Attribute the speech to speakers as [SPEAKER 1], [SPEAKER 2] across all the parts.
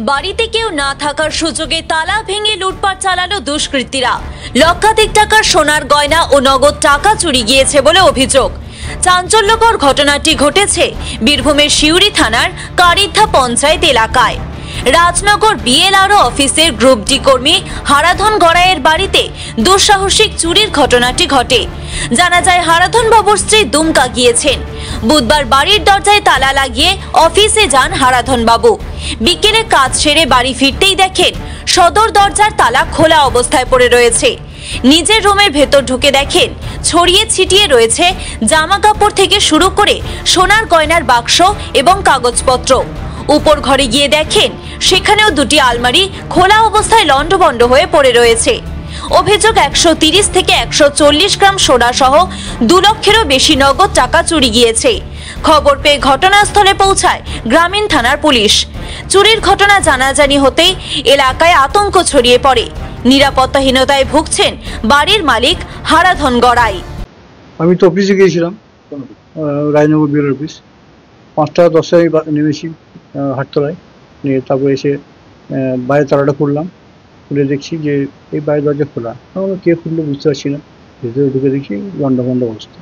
[SPEAKER 1] বাড়িতে কেউ না থাকার সুযোগে তালা ভেঙে লুটপাট চালালো দুষ্কৃতীরা। লক্ষাধিক টাকার সোনার গয়না ও নগদ টাকা চুরি গিয়েছে বলে অভিযোগ। চাঞ্চল্যকর ঘটনাটি ঘটেছে বীরভূমের সিউড়ি থানার কারিদ্ধা পঞ্চায়েত এলাকায়। রাজনগর বিএলআরও অফিসের গ্রুপ ডি কর্মী হারাধন গড়াইয়ের বাড়িতে দুঃসাহসিক চুরির ঘটনাটি ঘটে। জানা যায় হারাধন বাবুর স্ত্রী দুমকা গিয়েছেন। বুধবার বাড়ির দরজায় তালা লাগিয়ে অফিসে যান হারাধন বাবু। বিকেলে কাজ সেরে বাড়ি ফিরতেই দেখেন সদর দরজার তালা খোলা অবস্থায় পড়ে রয়েছে। নিজের রুমের ভেতর ঢুকে দেখেন ছড়িয়ে ছিটিয়ে রয়েছে জামা কাপড় থেকে শুরু করে সোনার গয়নার বাক্স এবং কাগজপত্র। উপর ঘরে গিয়ে দেখেন সেখানেও দুটি আলমারি খোলা অবস্থায় লন্ডভন্ড হয়ে পড়ে রয়েছে। অভিযোগ 130 থেকে 140 গ্রাম সোনা সহ 2 লক্ষেরও বেশি নগদ টাকা চুরি গিয়েছে। খবর পেয়ে ঘটনাস্থলে পৌঁছায় গ্রামীণ থানার পুলিশ। চুরির ঘটনা জানাজানি হতেই এলাকায় আতঙ্ক ছড়িয়ে পড়ে। নিরাপত্তাহীনতায় ভুগছেন বাড়ির মালিক হারাধন গড়াই।
[SPEAKER 2] আমি তো অফিসে গিয়েছিলাম, রাজনগর বিএল অফিস। 5টা 10টায় নেমেছি হাটতলায়, নিয়ে তারপরে এসে বাইরে তালাটা খুললাম। খুলে দেখছি যে এই বাইরের দরজা খোলা। আমরা কে খুললো বুঝতে পারছি না। ভেতরে ঢুকে দেখি লন্ডভন্ড অবস্থা।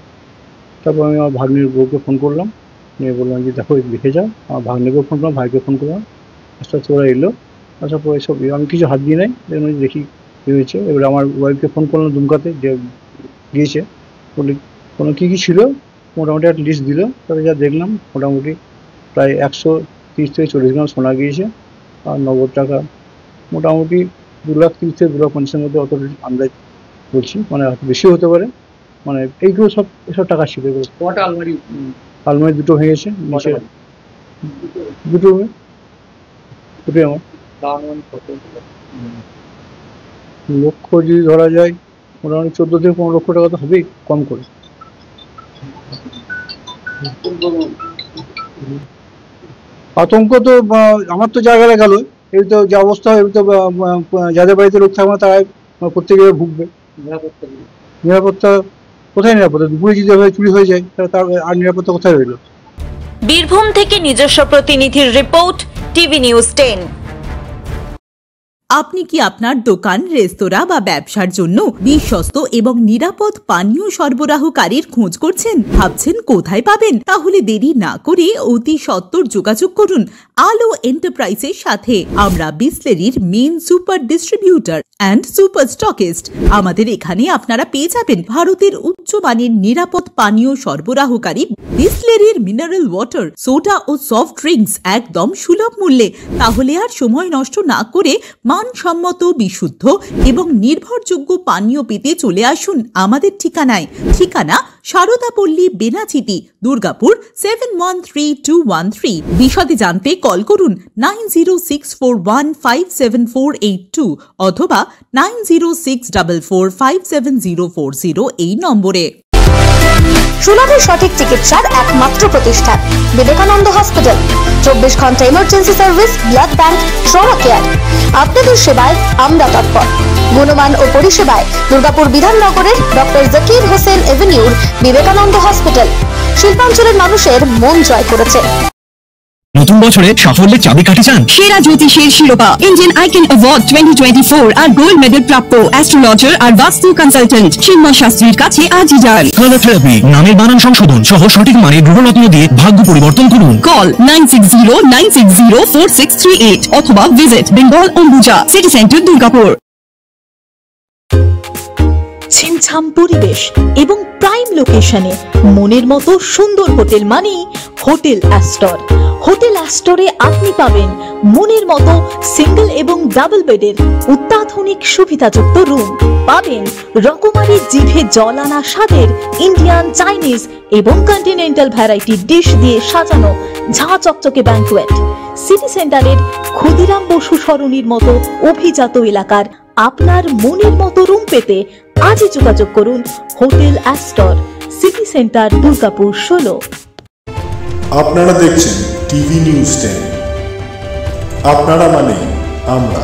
[SPEAKER 2] তারপর আমি আমার ভাগ্নির বউকে ফোন করলাম, নিয়ে বললাম যে দেখো দেখে যাও। আমার ভাগ্নিকেও ফোন করলাম, ভাইকে ফোন করলাম। আস্তে আস্তে ওরা এলো। আসার পরে সব আমি কিছু হাত দিয়ে নাই, দেখি কী হয়েছে। এবারে আমার ওয়াইফকে ফোন করলাম দুমকাতে, যে গিয়েছে। বলি কোনো কী কী ছিল মোটামুটি একটা লিস্ট দিল। তবে যা দেখলাম মোটামুটি প্রায় 130 থেকে 40 গ্রাম সোনা গিয়েছে, আর নগদ টাকা মোটামুটি 2,30,000 থেকে 2,50,000 মধ্যে অত আন্দাজ বলছি, মানে বেশি হতে পারে। মানে এইগুলো এসব টাকা ছিল।
[SPEAKER 3] কটা আলমারি?
[SPEAKER 2] আলমারি 2টো ভেঙেছে, নিচে 2টো রুমে, দুটোই আমার। লক্ষ যদি ধরা যায় মোটামুটি 14 থেকে 15 লক্ষ টাকা তো হবেই কম করে। আতঙ্ক তো আমার তো জায়গায় গেল, এই তো যে অবস্থা, এই তো যাদের বাড়িতে লোক থাকবে তারাই প্রত্যেকে ভুগবে। নিরাপত্তা কোথায়? নিরাপত্তা দুপুরে যদি চুরি হয়ে যায় তার আর নিরাপত্তা কোথায় রইল?
[SPEAKER 1] বীরভূম থেকে নিজস্ব প্রতিনিধির রিপোর্ট, টিভি নিউজ 10।
[SPEAKER 4] আপনি কি আপনার দোকান, রেস্তোরাঁ বা ব্যবসার জন্য বিশ্বস্ত এবং নিরাপদ পানীয় সরবরাহকারীর খোঁজ করছেন? ভাবছেন কোথায় পাবেন? তাহলে দেরি না করে অতি সত্বর যোগাযোগ করুন আলো এন্টারপ্রাইজের সাথে। আমরা বিসলেরির main super distributor and super stockist. আমাদের এখানে আপনারা পেয়ে যাবেন ভারতের উচ্চমানের নিরাপদ পানীয় সরবরাহকারী বিসলেরির মিনারেল ওয়াটার, সোডা ও সফট ড্রিঙ্কস একদম সুলভ মূল্যে। তাহলে আর সময় নষ্ট না করে মানসম্মত, বিশুদ্ধ এবং নির্ভরযোগ্য পানীয় পেতে চলে আসুন আমাদের ঠিকানায়। ঠিকানা সারদাপল্লী, বেনাচিতি, দুর্গাপুর 713213। বিশদে জানতে কল করুন 9064157482 অথবা 9064457040 এই নম্বরে।
[SPEAKER 5] সুলভের সঠিক চিকিৎসার একমাত্র প্রতিষ্ঠান বিবেকানন্দ হসপিটাল। 24 ঘন্টা emergency service, blood bank, trauma care. আপনাদের সেবায় আমরা তৎপর। গুণমান ও পরিষেবায় দুর্গাপুর বিধাননগরের ডক্টর জাকির হোসেন এভিনিউর বিবেকানন্দ হসপিটাল শিল্পাঞ্চলের মানুষের মন জয় করেছে।
[SPEAKER 6] নতুন বছরে সাফল্যের চাবিকাঠি চান?
[SPEAKER 7] সেরা জ্যোতিষের শিরোপা, ইন্ডিয়ান আইকন অ্যাওয়ার্ড 2024 আর গোল্ড মেডেল প্রাপ্ত অ্যাস্ট্রোলজার আর বাস্তু কনসালটেন্ট চিন্ময় শাস্ত্রীর কাছে আজই যান।
[SPEAKER 6] কালার থেরাপি, নামের বানান সংশোধন সহ সঠিক মানের গ্রহরত্ন দিয়ে ভাগ্য পরিবর্তন করুন।
[SPEAKER 7] কল 9609604638 অথবা visit Bengal Ambuja, city centre, Durgapur.
[SPEAKER 4] ছিমছাম পরিবেশ এবং প্রাইম লোকেশনে মনের মতো সুন্দর হোটেল মানে হোটেল অ্যাস্টর। হোটেল অ্যাস্টরে আপনি পাবেন মনের মতো সিঙ্গেল এবং ডাবল বেডের অত্যাধুনিক সুবিধাযুক্ত রুম। পাবেন রকমারি জিভে জল আনা স্বাদের ইন্ডিয়ান, চাইনিজ এবং কন্টিনেন্টাল ভ্যারাইটি ডিশ দিয়ে সাজানো ঝাঁ চকচকে ব্যাংকুয়েট। সিটি সেন্টারের ক্ষুদিরাম বসু সরণির মতো অভিজাত এলাকার আপনার মনের মতো রুম পেতে আজই যোগাযোগ করুন hotel Astor, city centre, Durgapur 16।
[SPEAKER 8] আপনারা দেখছেন টিভি নিউজ 10। আপনারা মানে আমরা।